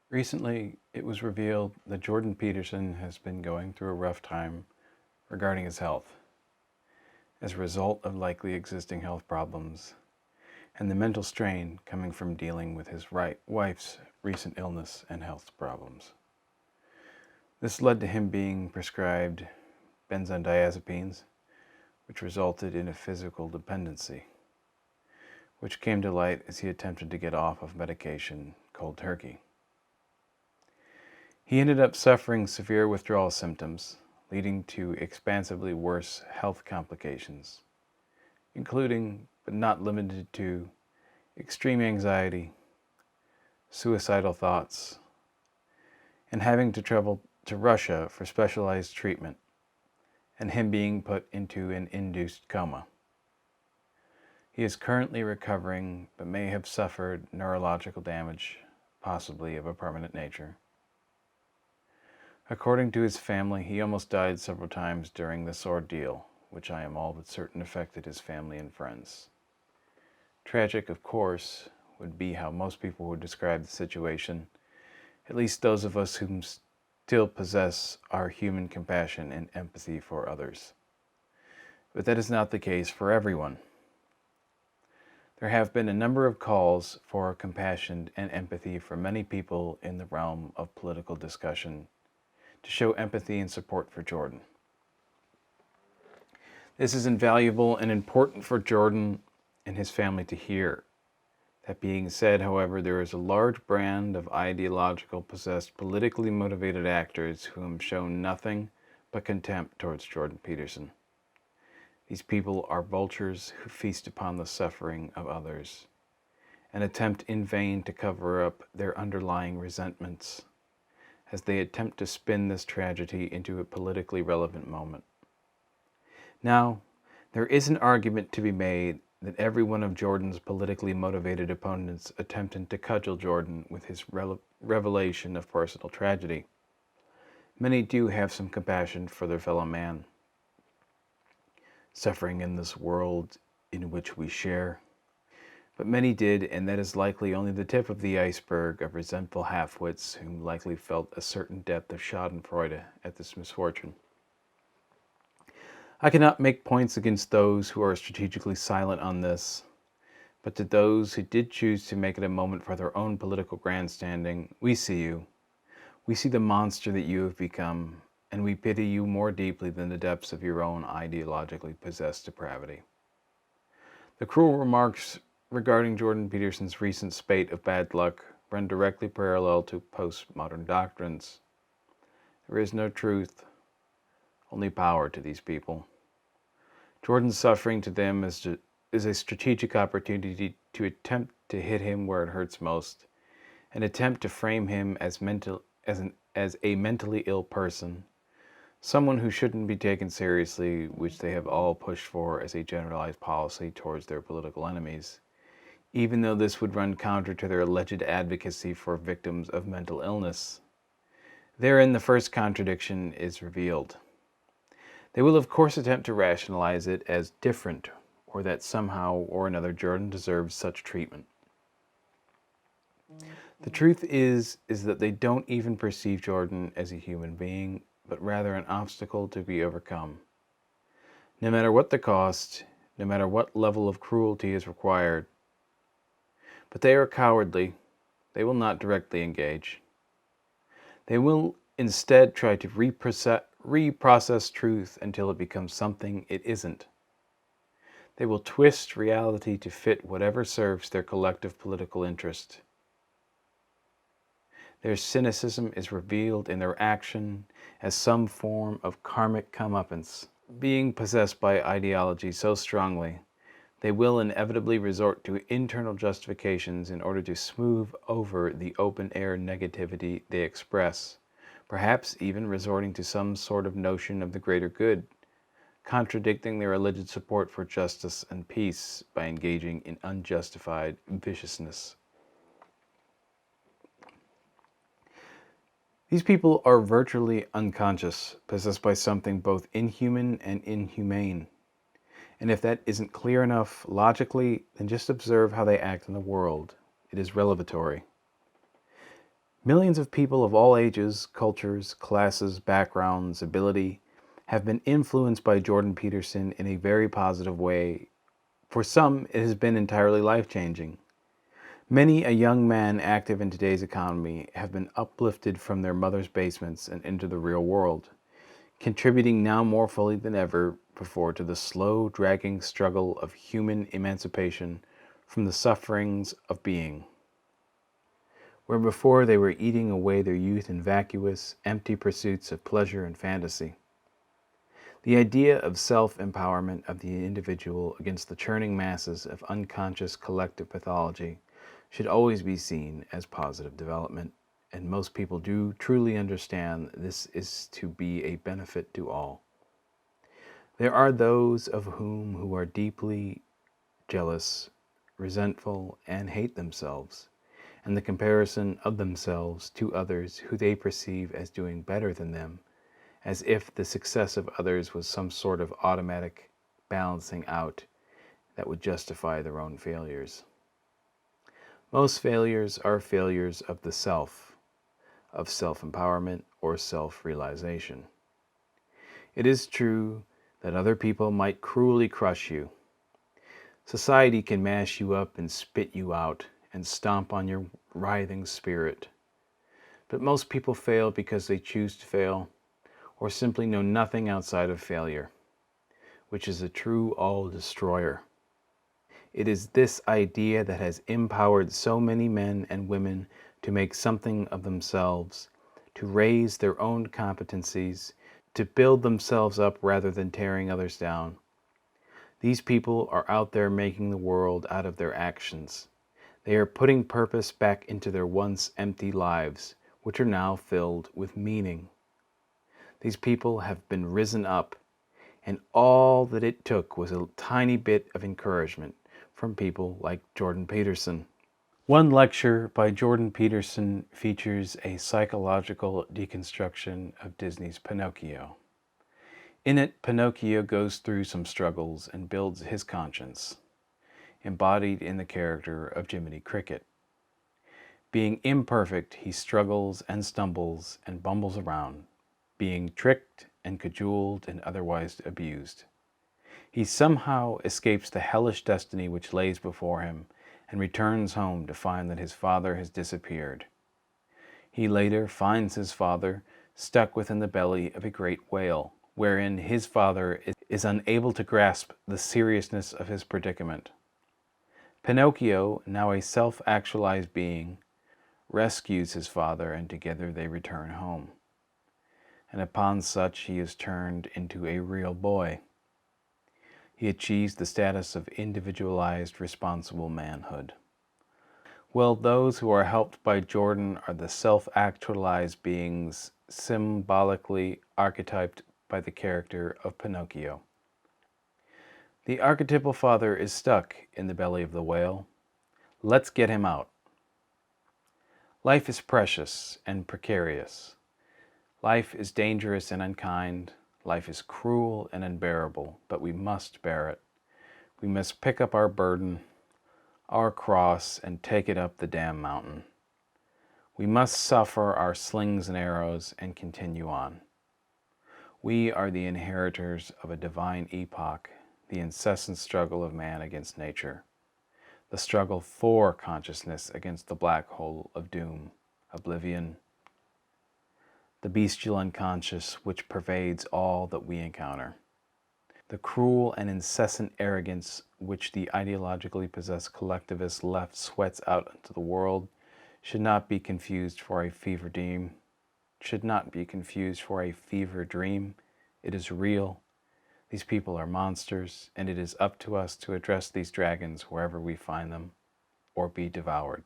Recently, it was revealed that Jordan Peterson has been going through a rough time regarding his health as a result of likely existing health problems and the mental strain coming from dealing with his wife's recent illness and health problems. This led to him being prescribed benzodiazepines, which resulted in a physical dependency, which came to light as he attempted to get off of medication cold turkey. He ended up suffering severe withdrawal symptoms, leading to expansively worse health complications, including, but not limited to, extreme anxiety, suicidal thoughts, and having to travel to Russia for specialized treatment, and him being put into an induced coma. He is currently recovering, but may have suffered neurological damage, possibly of a permanent nature. According to his family, he almost died several times during this ordeal, which I am all but certain affected his family and friends. Tragic, of course, would be how most people would describe the situation, at least those of us who still possess our human compassion and empathy for others. But that is not the case for everyone. There have been a number of calls for compassion and empathy from many people in the realm of political discussion to show empathy and support for Jordan. This is invaluable and important for Jordan and his family to hear. That being said, however, there is a large brand of ideological possessed, politically motivated actors who have shown nothing but contempt towards Jordan Peterson. These people are vultures who feast upon the suffering of others and attempt in vain to cover up their underlying resentments as they attempt to spin this tragedy into a politically relevant moment. Now, there is an argument to be made that every one of Jordan's politically motivated opponents attempted to cudgel Jordan with his revelation of personal tragedy. Many do have some compassion for their fellow man, suffering in this world in which we share. But many did, and that is likely only the tip of the iceberg of resentful half-wits who likely felt a certain depth of schadenfreude at this misfortune. I cannot make points against those who are strategically silent on this, but to those who did choose to make it a moment for their own political grandstanding, we see you. We see the monster that you have become, and we pity you more deeply than the depths of your own ideologically possessed depravity. The cruel remarks regarding Jordan Peterson's recent spate of bad luck run directly parallel to postmodern doctrines. There is no truth, only power to these people. Jordan's suffering to them is a strategic opportunity to attempt to hit him where it hurts most, an attempt to frame him as a mentally ill person, someone who shouldn't be taken seriously, which they have all pushed for as a generalized policy towards their political enemies, even though this would run counter to their alleged advocacy for victims of mental illness. Therein the first contradiction is revealed. They will of course attempt to rationalize it as different, or that somehow or another Jordan deserves such treatment. The truth is that they don't even perceive Jordan as a human being, but rather an obstacle to be overcome. No matter what the cost, no matter what level of cruelty is required. But they are cowardly. They will not directly engage. They will instead try to reprocess truth until it becomes something it isn't. They will twist reality to fit whatever serves their collective political interest. Their cynicism is revealed in their action as some form of karmic comeuppance. Being possessed by ideology so strongly, they will inevitably resort to internal justifications in order to smooth over the open-air negativity they express, perhaps even resorting to some sort of notion of the greater good, contradicting their alleged support for justice and peace by engaging in unjustified viciousness. These people are virtually unconscious, possessed by something both inhuman and inhumane. And if that isn't clear enough logically, then just observe how they act in the world. It is revelatory. Millions of people of all ages, cultures, classes, backgrounds, ability have been influenced by Jordan Peterson in a very positive way. For some, it has been entirely life-changing. Many a young man active in today's economy have been uplifted from their mother's basements and into the real world, contributing now more fully than ever before to the slow, dragging struggle of human emancipation from the sufferings of being. Where before they were eating away their youth in vacuous, empty pursuits of pleasure and fantasy. The idea of self-empowerment of the individual against the churning masses of unconscious collective pathology should always be seen as positive development, and most people do truly understand this is to be a benefit to all. There are those of whom who are deeply jealous, resentful, and hate themselves, and the comparison of themselves to others who they perceive as doing better than them, as if the success of others was some sort of automatic balancing out that would justify their own failures. Most failures are failures of the self, of self-empowerment or self-realization. It is true that other people might cruelly crush you. Society can mash you up and spit you out and stomp on your writhing spirit. But most people fail because they choose to fail, or simply know nothing outside of failure, which is a true all-destroyer. It is this idea that has empowered so many men and women to make something of themselves, to raise their own competencies, to build themselves up rather than tearing others down. These people are out there making the world out of their actions. They are putting purpose back into their once empty lives, which are now filled with meaning. These people have been risen up, and all that it took was a tiny bit of encouragement from people like Jordan Peterson. One lecture by Jordan Peterson features a psychological deconstruction of Disney's Pinocchio. In it, Pinocchio goes through some struggles and builds his conscience, embodied in the character of Jiminy Cricket. Being imperfect, he struggles and stumbles and bumbles around, being tricked and cajoled and otherwise abused. He somehow escapes the hellish destiny which lays before him and returns home to find that his father has disappeared. He later finds his father stuck within the belly of a great whale, wherein his father is unable to grasp the seriousness of his predicament. Pinocchio, now a self-actualized being, rescues his father, and together they return home. And upon such he is turned into a real boy. He achieves the status of individualized, responsible manhood. Well, those who are helped by Jordan are the self-actualized beings symbolically archetyped by the character of Pinocchio. The archetypal father is stuck in the belly of the whale. Let's get him out. Life is precious and precarious. Life is dangerous and unkind. Life is cruel and unbearable, but we must bear it. We must pick up our burden, our cross, and take it up the damn mountain. We must suffer our slings and arrows and continue on. We are the inheritors of a divine epoch, the incessant struggle of man against nature, the struggle for consciousness against the black hole of doom, oblivion, the bestial unconscious which pervades all that we encounter. The cruel and incessant arrogance which the ideologically possessed collectivist left sweats out into the world should not be confused for a fever dream. It is real. These people are monsters, and it is up to us to address these dragons wherever we find them, or be devoured.